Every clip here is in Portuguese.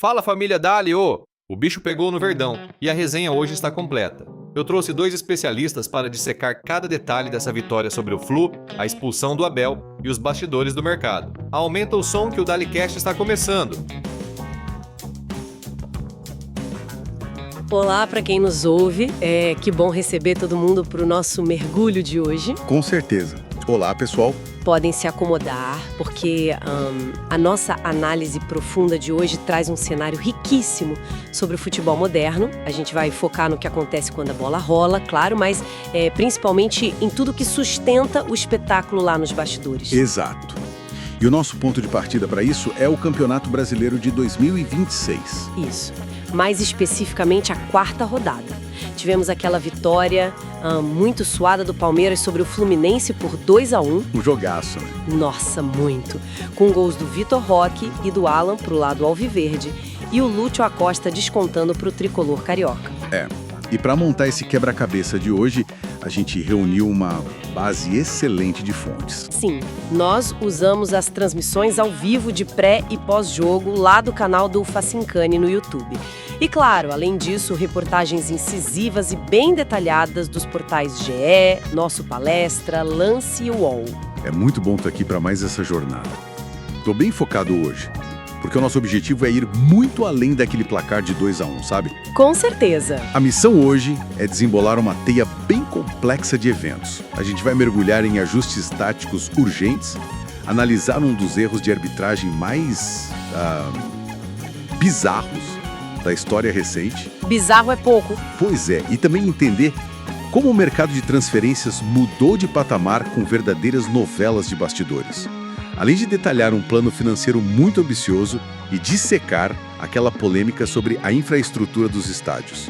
Fala família Dali, ô! O bicho pegou no Verdão e a resenha hoje está completa. Eu trouxe dois especialistas para dissecar cada detalhe dessa vitória sobre o Flu, a expulsão do Abel e os bastidores do mercado. Aumenta o som que o DaliCast está começando. Olá para quem nos ouve, que bom receber todo mundo para o nosso mergulho de hoje. Com certeza. Olá, pessoal. Podem se acomodar, porque a nossa análise profunda de hoje traz um cenário riquíssimo sobre o futebol moderno. A gente vai focar no que acontece quando a bola rola, claro, mas principalmente em tudo que sustenta o espetáculo lá nos bastidores. Exato. E o nosso ponto de partida para isso é o Campeonato Brasileiro de 2026. Isso. Mais especificamente a quarta rodada. Tivemos aquela vitória muito suada do Palmeiras sobre o Fluminense por 2-1. Um jogaço, né? Nossa, muito. Com gols do Vitor Roque e do Alan pro lado alviverde e o Lúcio Acosta descontando pro tricolor carioca. E para montar esse quebra-cabeça de hoje, a gente reuniu uma base excelente de fontes. Sim, nós usamos as transmissões ao vivo de pré e pós-jogo lá do canal do Facincani no YouTube. E claro, além disso, reportagens incisivas e bem detalhadas dos portais GE, Nosso Palestra, Lance e UOL. É muito bom estar aqui para mais essa jornada. Tô bem focado hoje, porque o nosso objetivo é ir muito além daquele placar de 2-1, sabe? Com certeza. A missão hoje é desembolar uma teia bem complexa de eventos. A gente vai mergulhar em ajustes táticos urgentes, analisar um dos erros de arbitragem mais bizarros da história recente. Bizarro é pouco. Pois é, e também entender como o mercado de transferências mudou de patamar com verdadeiras novelas de bastidores. Além de detalhar um plano financeiro muito ambicioso e dissecar aquela polêmica sobre a infraestrutura dos estádios.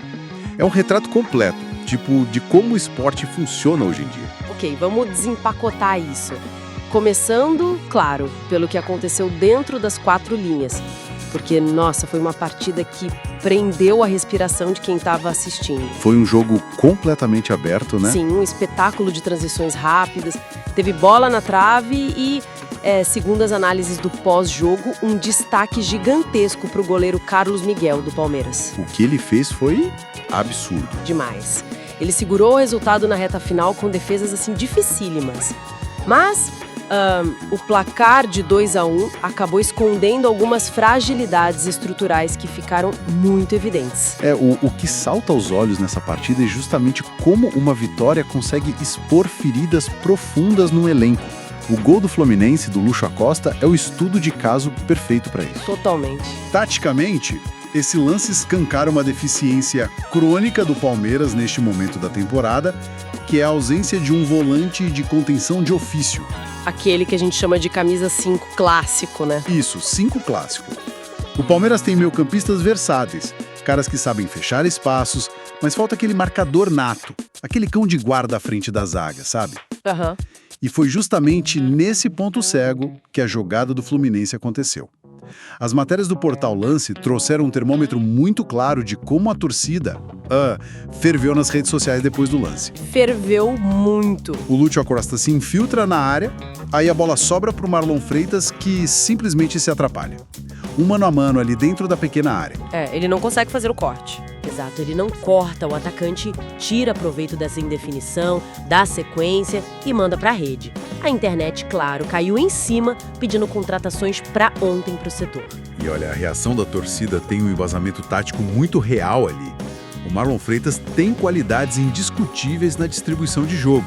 É um retrato completo, tipo, de como o esporte funciona hoje em dia. Ok, vamos desempacotar isso. Começando, claro, pelo que aconteceu dentro das quatro linhas. Porque, nossa, foi uma partida que prendeu a respiração de quem estava assistindo. Foi um jogo completamente aberto, né? Sim, um espetáculo de transições rápidas. Teve bola na trave e, segundo as análises do pós-jogo, um destaque gigantesco para o goleiro Carlos Miguel, do Palmeiras. O que ele fez foi absurdo. Demais. Ele segurou o resultado na reta final com defesas, assim, dificílimas. Mas o placar de 2-1 acabou escondendo algumas fragilidades estruturais que ficaram muito evidentes. O que salta aos olhos nessa partida é justamente como uma vitória consegue expor feridas profundas no elenco. O gol do Fluminense, do Lúcio Acosta, é o estudo de caso perfeito para isso. Totalmente. Taticamente, esse lance escancara uma deficiência crônica do Palmeiras neste momento da temporada, que é a ausência de um volante de contenção de ofício. Aquele que a gente chama de camisa 5 clássico, né? Isso, 5 clássico. O Palmeiras tem meio-campistas versáteis, caras que sabem fechar espaços, mas falta aquele marcador nato, aquele cão de guarda à frente da zaga, sabe? Aham. E foi justamente nesse ponto cego que a jogada do Fluminense aconteceu. As matérias do portal Lance trouxeram um termômetro muito claro de como a torcida ferveu nas redes sociais depois do lance. Ferveu muito. O Lúcio Acosta se infiltra na área, aí a bola sobra para o Marlon Freitas, que simplesmente se atrapalha. Um mano a mano ali dentro da pequena área. Ele não consegue fazer o corte. Exato, ele não corta, o atacante tira proveito dessa indefinição, dá sequência e manda pra rede. A internet, claro, caiu em cima, pedindo contratações pra ontem pro setor. E olha, a reação da torcida tem um embasamento tático muito real ali. O Marlon Freitas tem qualidades indiscutíveis na distribuição de jogo,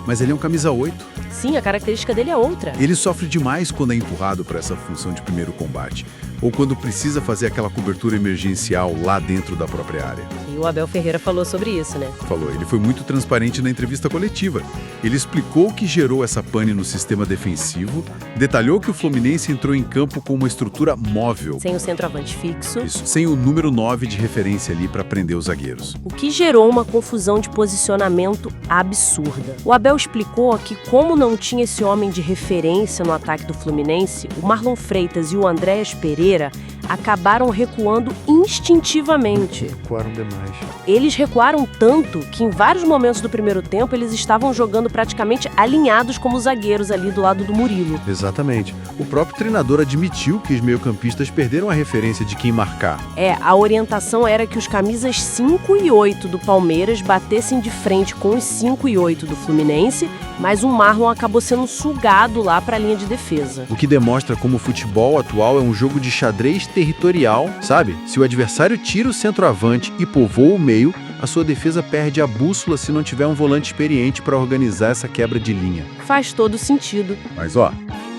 mas ele é um camisa 8. Sim, a característica dele é outra. Ele sofre demais quando é empurrado para essa função de primeiro combate, ou quando precisa fazer aquela cobertura emergencial lá dentro da própria área. E o Abel Ferreira falou sobre isso, né? Falou, ele foi muito transparente na entrevista coletiva. Ele explicou o que gerou essa pane no sistema defensivo, detalhou que o Fluminense entrou em campo com uma estrutura móvel. Sem o centroavante fixo. Isso, sem o número 9 de referência ali para prender os zagueiros. O que gerou uma confusão de posicionamento absurda. O Abel explicou que, como não tinha esse homem de referência no ataque do Fluminense, o Marlon Freitas e o Andréas Pereira acabaram recuando instintivamente. Recuaram demais. Eles recuaram tanto que em vários momentos do primeiro tempo eles estavam jogando praticamente alinhados como zagueiros ali do lado do Murilo. Exatamente. O próprio treinador admitiu que os meio-campistas perderam a referência de quem marcar. A orientação era que os camisas 5 e 8 do Palmeiras batessem de frente com os 5 e 8 do Fluminense, mas o Marlon acabou sendo sugado lá para a linha de defesa. O que demonstra como o futebol atual é um jogo de xadrez territorial, sabe? Se o adversário tira o centroavante e povoa o meio, a sua defesa perde a bússola se não tiver um volante experiente para organizar essa quebra de linha. Faz todo sentido. Mas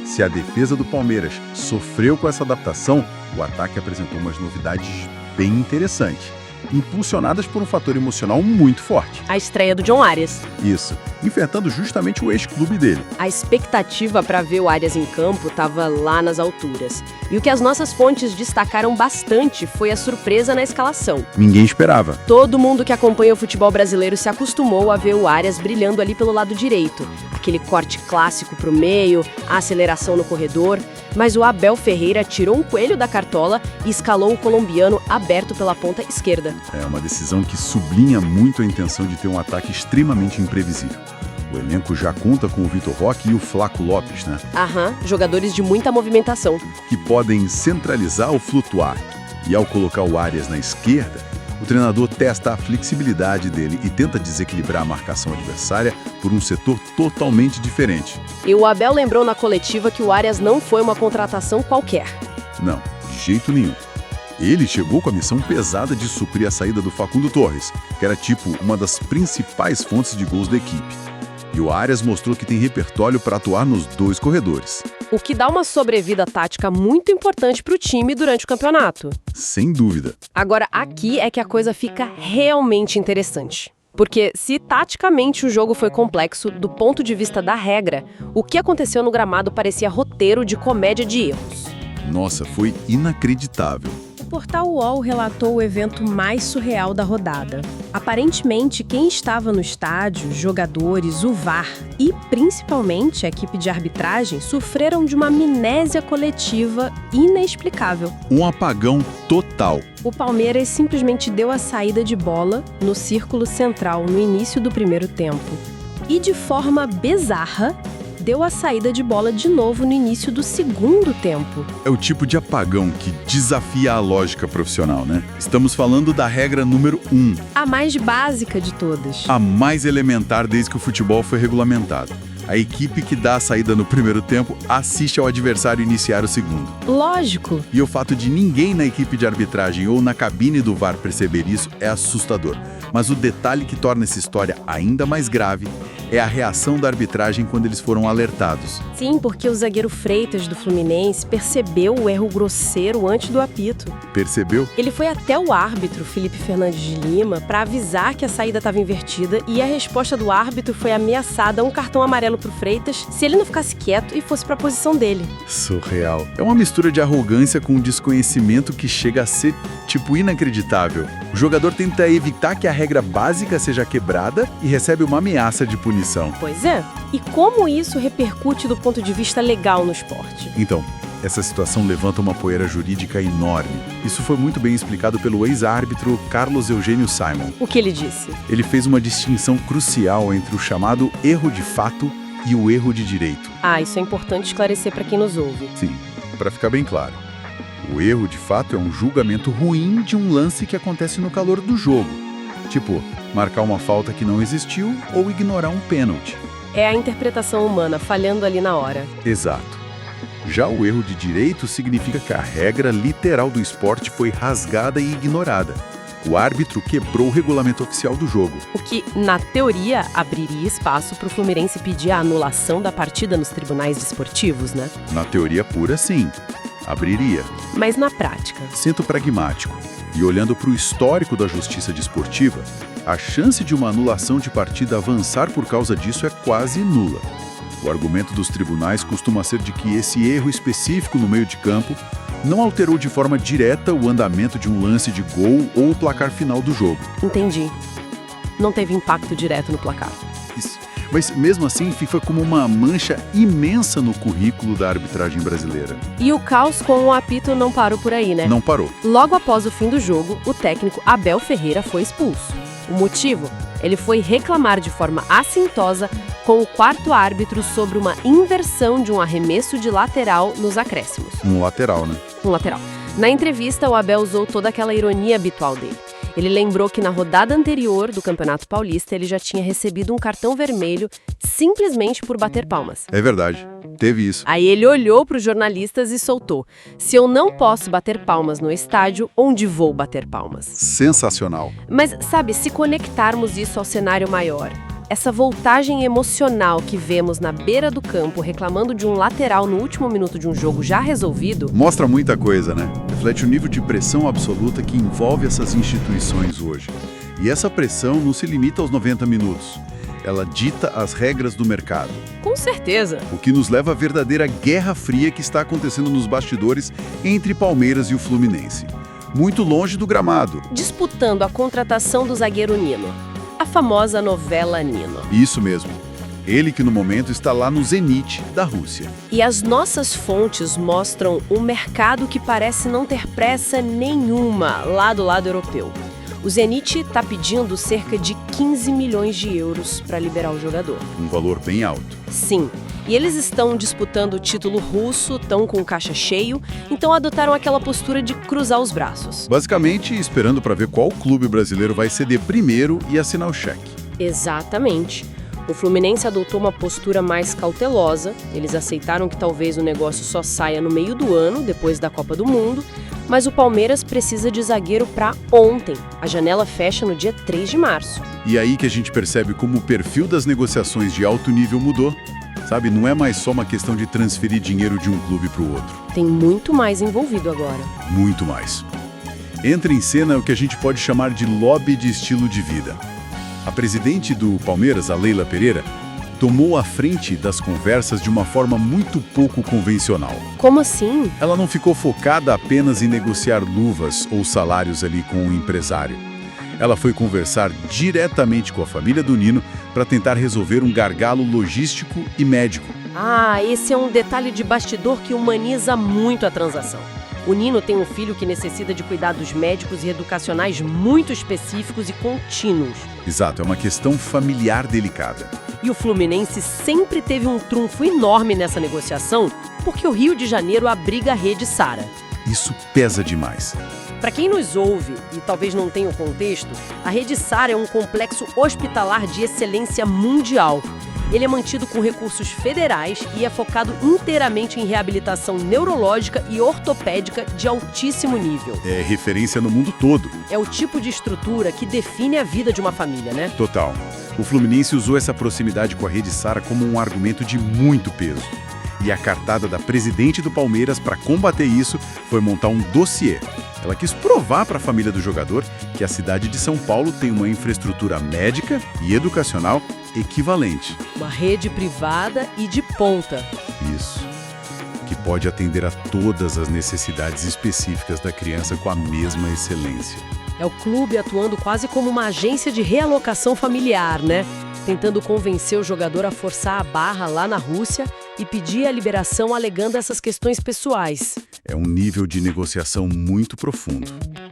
se a defesa do Palmeiras sofreu com essa adaptação, o ataque apresentou umas novidades bem interessantes, impulsionadas por um fator emocional muito forte. A estreia do John Arias. Isso, enfrentando justamente o ex-clube dele. A expectativa para ver o Arias em campo estava lá nas alturas. E o que as nossas fontes destacaram bastante foi a surpresa na escalação. Ninguém esperava. Todo mundo que acompanha o futebol brasileiro se acostumou a ver o Arias brilhando ali pelo lado direito. Aquele corte clássico pro meio, a aceleração no corredor. Mas o Abel Ferreira tirou um coelho da cartola e escalou o colombiano aberto pela ponta esquerda. É uma decisão que sublinha muito a intenção de ter um ataque extremamente imprevisível. O elenco já conta com o Vitor Roque e o Flaco Lopes, né? Jogadores de muita movimentação. Que podem centralizar ou flutuar. E ao colocar o Arias na esquerda, o treinador testa a flexibilidade dele e tenta desequilibrar a marcação adversária por um setor totalmente diferente. E o Abel lembrou na coletiva que o Arias não foi uma contratação qualquer. Não, de jeito nenhum. Ele chegou com a missão pesada de suprir a saída do Facundo Torres, que era uma das principais fontes de gols da equipe. E o Arias mostrou que tem repertório para atuar nos dois corredores. O que dá uma sobrevida tática muito importante para o time durante o campeonato. Sem dúvida. Agora, aqui é que a coisa fica realmente interessante. Porque se taticamente o jogo foi complexo, do ponto de vista da regra, o que aconteceu no gramado parecia roteiro de comédia de erros. Nossa, foi inacreditável. O portal UOL relatou o evento mais surreal da rodada. Aparentemente, quem estava no estádio, jogadores, o VAR e, principalmente, a equipe de arbitragem sofreram de uma amnésia coletiva inexplicável. Um apagão total. O Palmeiras simplesmente deu a saída de bola no círculo central no início do primeiro tempo. E, de forma bizarra, deu a saída de bola de novo no início do segundo tempo. É o tipo de apagão que desafia a lógica profissional, né? Estamos falando da regra número 1. A mais básica de todas. A mais elementar desde que o futebol foi regulamentado. A equipe que dá a saída no primeiro tempo assiste ao adversário iniciar o segundo. Lógico. E o fato de ninguém na equipe de arbitragem ou na cabine do VAR perceber isso é assustador. Mas o detalhe que torna essa história ainda mais grave é a reação da arbitragem quando eles foram alertados. Sim, porque o zagueiro Freitas do Fluminense percebeu o erro grosseiro antes do apito. Percebeu? Ele foi até o árbitro, Felipe Fernandes de Lima, para avisar que a saída estava invertida e a resposta do árbitro foi ameaçada a um cartão amarelo pro Freitas se ele não ficasse quieto e fosse para a posição dele. Surreal. É uma mistura de arrogância com desconhecimento que chega a ser, inacreditável. O jogador tenta evitar que a regra básica seja quebrada e recebe uma ameaça de punição. Pois é. E como isso repercute do ponto de vista legal no esporte? Então, essa situação levanta uma poeira jurídica enorme. Isso foi muito bem explicado pelo ex-árbitro Carlos Eugênio Simon. O que ele disse? Ele fez uma distinção crucial entre o chamado erro de fato e o erro de direito. Isso é importante esclarecer para quem nos ouve. Sim, para ficar bem claro. O erro de fato é um julgamento ruim de um lance que acontece no calor do jogo. Tipo, marcar uma falta que não existiu ou ignorar um pênalti. É a interpretação humana falhando ali na hora. Exato. Já o erro de direito significa que a regra literal do esporte foi rasgada e ignorada. O árbitro quebrou o regulamento oficial do jogo. O que, na teoria, abriria espaço para o Fluminense pedir a anulação da partida nos tribunais desportivos, né? Na teoria pura, sim. Abriria. Mas na prática? Sendo pragmático e olhando para o histórico da justiça desportiva, a chance de uma anulação de partida avançar por causa disso é quase nula. O argumento dos tribunais costuma ser de que esse erro específico no meio de campo não alterou de forma direta o andamento de um lance de gol ou o placar final do jogo. Entendi. Não teve impacto direto no placar. Isso. Mas mesmo assim fica como uma mancha imensa no currículo da arbitragem brasileira. E o caos com o apito não parou por aí, né? Não parou. Logo após o fim do jogo, o técnico Abel Ferreira foi expulso. O motivo? Ele foi reclamar de forma assintosa com o quarto árbitro sobre uma inversão de um arremesso de lateral nos acréscimos. Um lateral, né? Um lateral. Na entrevista, o Abel usou toda aquela ironia habitual dele. Ele lembrou que na rodada anterior do Campeonato Paulista ele já tinha recebido um cartão vermelho simplesmente por bater palmas. É verdade. Teve isso. Aí ele olhou para os jornalistas e soltou: se eu não posso bater palmas no estádio, onde vou bater palmas? Sensacional. Mas, sabe, se conectarmos isso ao cenário maior, essa voltagem emocional que vemos na beira do campo reclamando de um lateral no último minuto de um jogo já resolvido... Mostra muita coisa, né? Reflete o nível de pressão absoluta que envolve essas instituições hoje. E essa pressão não se limita aos 90 minutos. Ela dita as regras do mercado. Com certeza. O que nos leva à verdadeira guerra fria que está acontecendo nos bastidores entre Palmeiras e o Fluminense. Muito longe do gramado. Disputando a contratação do zagueiro Nino. A famosa novela Nino. Isso mesmo. Ele que no momento está lá no zeniche da Rússia. E as nossas fontes mostram um mercado que parece não ter pressa nenhuma lá do lado europeu. O Zenit está pedindo cerca de 15 milhões de euros para liberar o jogador. Um valor bem alto. Sim. E eles estão disputando o título russo, estão com o caixa cheio, então adotaram aquela postura de cruzar os braços. Basicamente, esperando para ver qual clube brasileiro vai ceder primeiro e assinar o cheque. Exatamente. O Fluminense adotou uma postura mais cautelosa. Eles aceitaram que talvez o negócio só saia no meio do ano, depois da Copa do Mundo. Mas o Palmeiras precisa de zagueiro para ontem. A janela fecha no dia 3 de março. E aí que a gente percebe como o perfil das negociações de alto nível mudou. Sabe, não é mais só uma questão de transferir dinheiro de um clube para o outro. Tem muito mais envolvido agora. Muito mais. Entra em cena o que a gente pode chamar de lobby de estilo de vida. A presidente do Palmeiras, a Leila Pereira, tomou a frente das conversas de uma forma muito pouco convencional. Como assim? Ela não ficou focada apenas em negociar luvas ou salários ali com o empresário. Ela foi conversar diretamente com a família do Nino para tentar resolver um gargalo logístico e médico. Ah, esse é um detalhe de bastidor que humaniza muito a transação. O Nino tem um filho que necessita de cuidados médicos e educacionais muito específicos e contínuos. Exato, é uma questão familiar delicada. E o Fluminense sempre teve um trunfo enorme nessa negociação, porque o Rio de Janeiro abriga a Rede Sara. Isso pesa demais. Para quem nos ouve e talvez não tenha o contexto, a Rede Sara é um complexo hospitalar de excelência mundial. Ele é mantido com recursos federais e é focado inteiramente em reabilitação neurológica e ortopédica de altíssimo nível. É referência no mundo todo. É o tipo de estrutura que define a vida de uma família, né? Total. O Fluminense usou essa proximidade com a Rede Sara como um argumento de muito peso. E a cartada da presidente do Palmeiras para combater isso foi montar um dossiê. Ela quis provar para a família do jogador que a cidade de São Paulo tem uma infraestrutura médica e educacional equivalente. Uma rede privada e de ponta. Isso. Que pode atender a todas as necessidades específicas da criança com a mesma excelência. É o clube atuando quase como uma agência de realocação familiar, né? Tentando convencer o jogador a forçar a barra lá na Rússia e pedir a liberação alegando essas questões pessoais. É um nível de negociação muito profundo.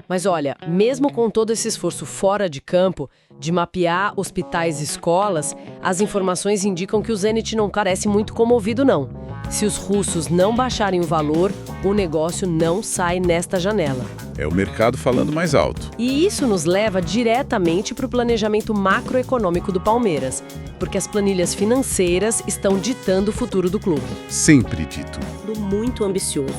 Mas olha, mesmo com todo esse esforço fora de campo, de mapear hospitais e escolas, as informações indicam que o Zenit não parece muito comovido, não. Se os russos não baixarem o valor, o negócio não sai nesta janela. É o mercado falando mais alto. E isso nos leva diretamente para o planejamento macroeconômico do Palmeiras, porque as planilhas financeiras estão ditando o futuro do clube. Sempre dito. Muito ambicioso.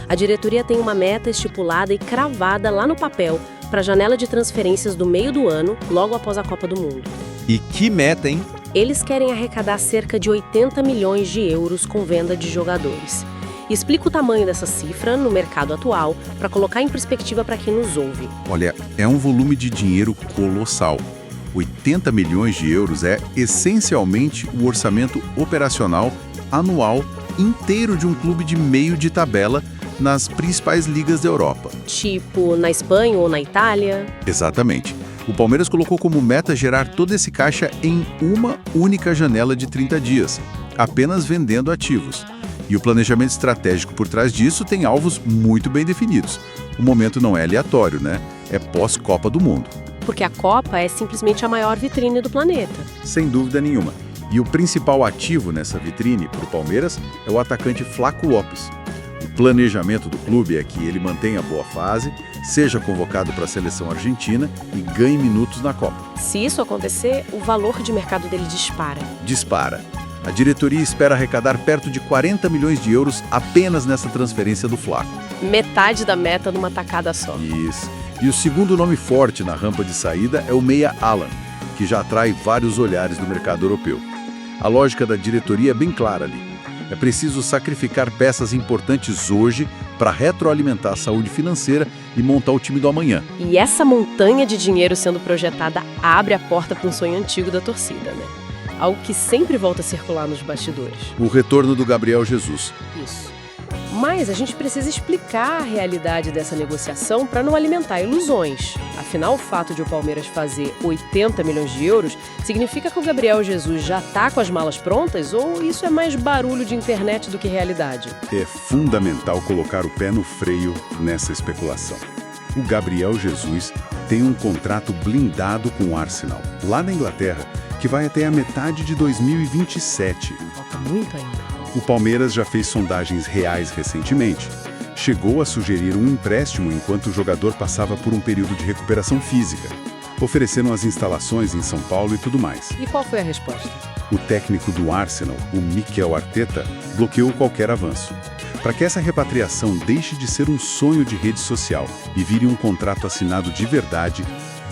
A diretoria tem uma meta estipulada e cravada lá no papel para a janela de transferências do meio do ano, logo após a Copa do Mundo. E que meta, hein? Eles querem arrecadar cerca de 80 milhões de euros com venda de jogadores. Explica o tamanho dessa cifra no mercado atual para colocar em perspectiva para quem nos ouve. Olha, é um volume de dinheiro colossal. 80 milhões de euros é essencialmente o orçamento operacional anual inteiro de um clube de meio de tabela nas principais ligas da Europa. Tipo na Espanha ou na Itália? Exatamente. O Palmeiras colocou como meta gerar todo esse caixa em uma única janela de 30 dias, apenas vendendo ativos. E o planejamento estratégico por trás disso tem alvos muito bem definidos. O momento não é aleatório, né? É pós-Copa do Mundo. Porque a Copa é simplesmente a maior vitrine do planeta. Sem dúvida nenhuma. E o principal ativo nessa vitrine para o Palmeiras é o atacante Flaco Lopes. O planejamento do clube é que ele mantenha a boa fase, seja convocado para a seleção argentina e ganhe minutos na Copa. Se isso acontecer, o valor de mercado dele dispara. Dispara. A diretoria espera arrecadar perto de 40 milhões de euros apenas nessa transferência do Flaco. Metade da meta numa tacada só. Isso. E o segundo nome forte na rampa de saída é o meia Alan, que já atrai vários olhares do mercado europeu. A lógica da diretoria é bem clara ali. É preciso sacrificar peças importantes hoje para retroalimentar a saúde financeira e montar o time do amanhã. E essa montanha de dinheiro sendo projetada abre a porta para um sonho antigo da torcida, né? Algo que sempre volta a circular nos bastidores. O retorno do Gabriel Jesus. Isso. Mas a gente precisa explicar a realidade dessa negociação para não alimentar ilusões. Afinal, o fato de o Palmeiras fazer 80 milhões de euros significa que o Gabriel Jesus já está com as malas prontas ou isso é mais barulho de internet do que realidade? É fundamental colocar o pé no freio nessa especulação. O Gabriel Jesus tem um contrato blindado com o Arsenal, lá na Inglaterra, que vai até a metade de 2027. Falta muito ainda. O Palmeiras já fez sondagens reais recentemente. Chegou a sugerir um empréstimo enquanto o jogador passava por um período de recuperação física. Ofereceram as instalações em São Paulo e tudo mais. E qual foi a resposta? O técnico do Arsenal, o Mikel Arteta, bloqueou qualquer avanço. Para que essa repatriação deixe de ser um sonho de rede social e vire um contrato assinado de verdade,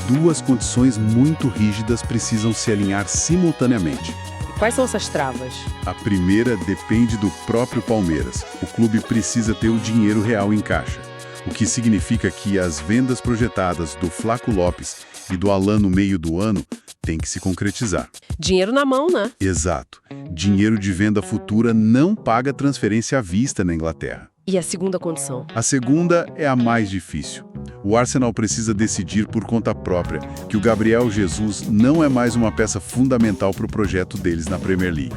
duas condições muito rígidas precisam se alinhar simultaneamente. Quais são essas travas? A primeira depende do próprio Palmeiras. O clube precisa ter o dinheiro real em caixa, o que significa que as vendas projetadas do Flaco Lopes e do Alan no meio do ano têm que se concretizar. Dinheiro na mão, né? Exato. Dinheiro de venda futura não paga transferência à vista na Inglaterra. E a segunda condição? A segunda é a mais difícil. O Arsenal precisa decidir por conta própria que o Gabriel Jesus não é mais uma peça fundamental para o projeto deles na Premier League.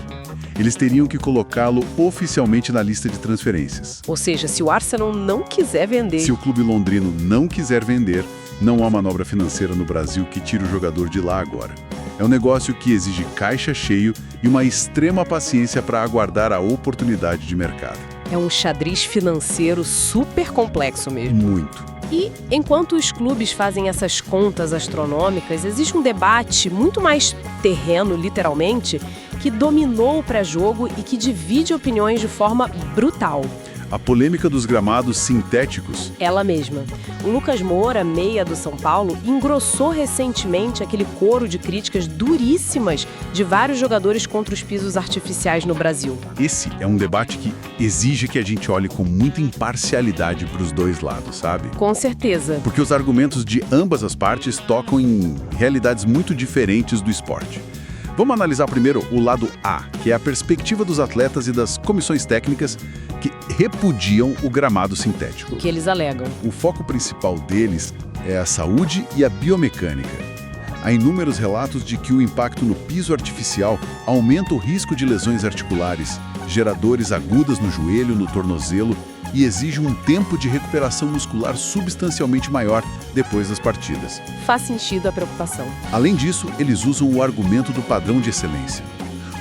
Eles teriam que colocá-lo oficialmente na lista de transferências. Ou seja, se o Arsenal não quiser vender... Se o clube londrino não quiser vender, não há manobra financeira no Brasil que tire o jogador de lá agora. É um negócio que exige caixa cheio e uma extrema paciência para aguardar a oportunidade de mercado. É um xadrez financeiro super complexo mesmo. Muito. E, enquanto os clubes fazem essas contas astronômicas, existe um debate muito mais terreno, literalmente, que dominou o pré-jogo e que divide opiniões de forma brutal. A polêmica dos gramados sintéticos. Ela mesma. O Lucas Moura, meia do São Paulo, engrossou recentemente aquele coro de críticas duríssimas de vários jogadores contra os pisos artificiais no Brasil. Esse é um debate que exige que a gente olhe com muita imparcialidade para os dois lados, sabe? Com certeza. Porque os argumentos de ambas as partes tocam em realidades muito diferentes do esporte. Vamos analisar primeiro o lado A, que é a perspectiva dos atletas e das comissões técnicas que repudiam o gramado sintético. O que eles alegam? O foco principal deles é a saúde e a biomecânica. Há inúmeros relatos de que o impacto no piso artificial aumenta o risco de lesões articulares, geradores agudas no joelho, no tornozelo e exige um tempo de recuperação muscular substancialmente maior depois das partidas. Faz sentido a preocupação. Além disso, eles usam o argumento do padrão de excelência.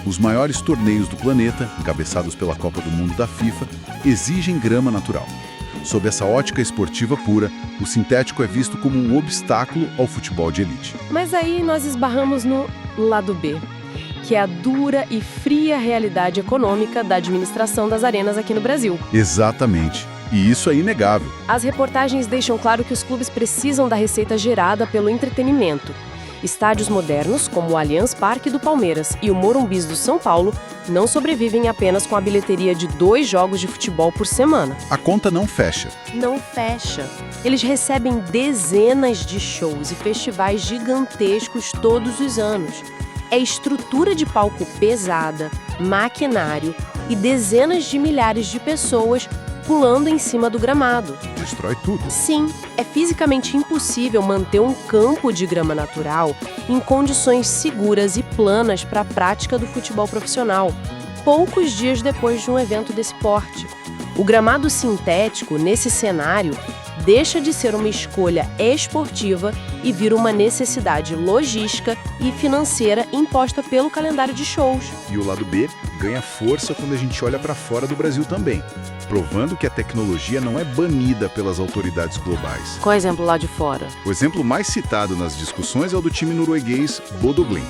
Os maiores torneios do planeta, encabeçados pela Copa do Mundo da FIFA, exigem grama natural. Sob essa ótica esportiva pura, o sintético é visto como um obstáculo ao futebol de elite. Mas aí nós esbarramos no lado B, que é a dura e fria realidade econômica da administração das arenas aqui no Brasil. Exatamente. E isso é inegável. As reportagens deixam claro que os clubes precisam da receita gerada pelo entretenimento. Estádios modernos, como o Allianz Parque do Palmeiras e o Morumbis do São Paulo, não sobrevivem apenas com a bilheteria de 2 jogos de futebol por semana. A conta não fecha. Não fecha. Eles recebem dezenas de shows e festivais gigantescos todos os anos. É estrutura de palco pesada, maquinário e dezenas de milhares de pessoas pulando em cima do gramado. Destrói tudo. Sim, é fisicamente impossível manter um campo de grama natural em condições seguras e planas para a prática do futebol profissional, poucos dias depois de um evento desse porte. O gramado sintético, nesse cenário, deixa de ser uma escolha esportiva e vira uma necessidade logística e financeira imposta pelo calendário de shows. E o lado B ganha força quando a gente olha para fora do Brasil também, provando que a tecnologia não é banida pelas autoridades globais. Qual é o exemplo lá de fora? O exemplo mais citado nas discussões é o do time norueguês Bodø Glimt.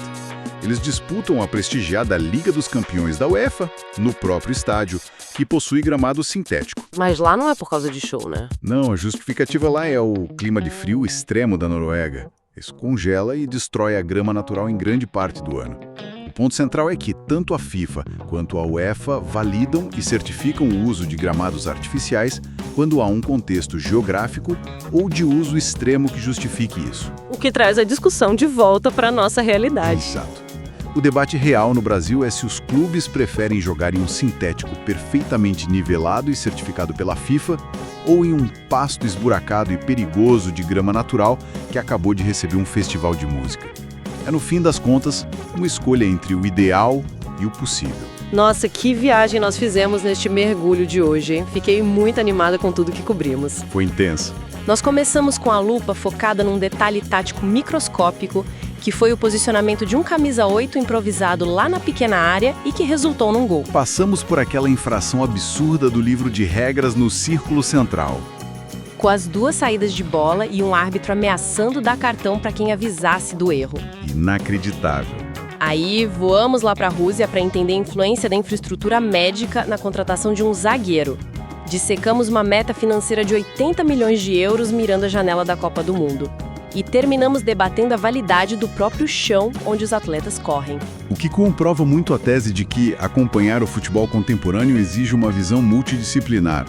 Eles disputam a prestigiada Liga dos Campeões da UEFA no próprio estádio, que possui gramado sintético. Mas lá não é por causa de show, né? Não, a justificativa lá é o clima de frio extremo da Noruega. Isso congela e destrói a grama natural em grande parte do ano. O ponto central é que tanto a FIFA quanto a UEFA validam e certificam o uso de gramados artificiais quando há um contexto geográfico ou de uso extremo que justifique isso. O que traz a discussão de volta para a nossa realidade. Exato. O debate real no Brasil é se os clubes preferem jogar em um sintético perfeitamente nivelado e certificado pela FIFA ou em um pasto esburacado e perigoso de grama natural que acabou de receber um festival de música. É, no fim das contas, uma escolha entre o ideal e o possível. Nossa, que viagem nós fizemos neste mergulho de hoje, hein? Fiquei muito animada com tudo que cobrimos. Foi intenso. Nós começamos com a lupa focada num detalhe tático microscópico, que foi o posicionamento de um camisa 8 improvisado lá na pequena área e que resultou num gol. Passamos por aquela infração absurda do livro de regras no círculo central. Com as 2 saídas de bola e um árbitro ameaçando dar cartão para quem avisasse do erro. Inacreditável. Aí voamos lá para a Rússia para entender a influência da infraestrutura médica na contratação de um zagueiro. Dissecamos uma meta financeira de 80 milhões de euros mirando a janela da Copa do Mundo. E terminamos debatendo a validade do próprio chão onde os atletas correm. O que comprova muito a tese de que acompanhar o futebol contemporâneo exige uma visão multidisciplinar.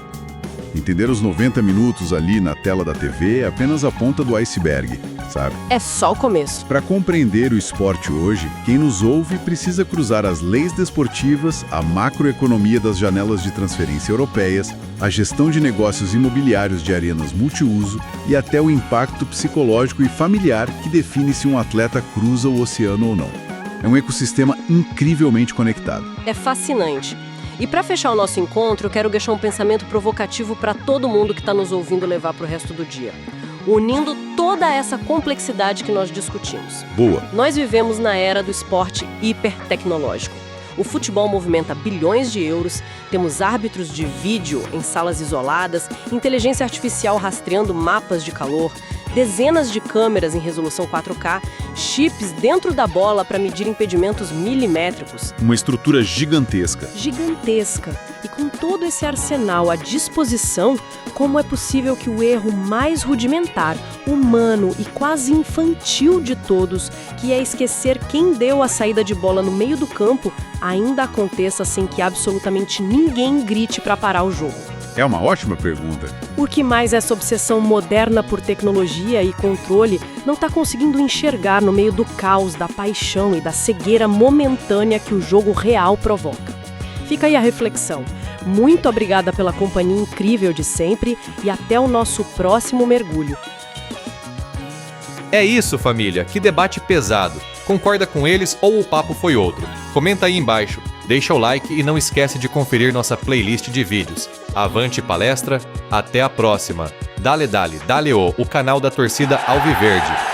Entender os 90 minutos ali na tela da TV é apenas a ponta do iceberg, sabe? É só o começo. Para compreender o esporte hoje, quem nos ouve precisa cruzar as leis desportivas, a macroeconomia das janelas de transferência europeias, a gestão de negócios imobiliários de arenas multiuso e até o impacto psicológico e familiar que define se um atleta cruza o oceano ou não. É um ecossistema incrivelmente conectado. É fascinante. E para fechar o nosso encontro, eu quero deixar um pensamento provocativo para todo mundo que está nos ouvindo levar para o resto do dia, unindo toda essa complexidade que nós discutimos. Boa! Nós vivemos na era do esporte hipertecnológico. O futebol movimenta bilhões de euros, temos árbitros de vídeo em salas isoladas, inteligência artificial rastreando mapas de calor, dezenas de câmeras em resolução 4K, chips dentro da bola para medir impedimentos milimétricos. Uma estrutura gigantesca. Gigantesca. E com todo esse arsenal à disposição, como é possível que o erro mais rudimentar, humano e quase infantil de todos, que é esquecer quem deu a saída de bola no meio do campo, ainda aconteça sem que absolutamente ninguém grite para parar o jogo? É uma ótima pergunta. O que mais essa obsessão moderna por tecnologia e controle não está conseguindo enxergar no meio do caos, da paixão e da cegueira momentânea que o jogo real provoca? Fica aí a reflexão. Muito obrigada pela companhia incrível de sempre e até o nosso próximo mergulho. É isso, família. Que debate pesado. Concorda com eles ou o papo foi outro? Comenta aí embaixo. Deixa o like e não esquece de conferir nossa playlist de vídeos. Avante palestra, até a próxima. Dale, o canal da torcida Alviverde.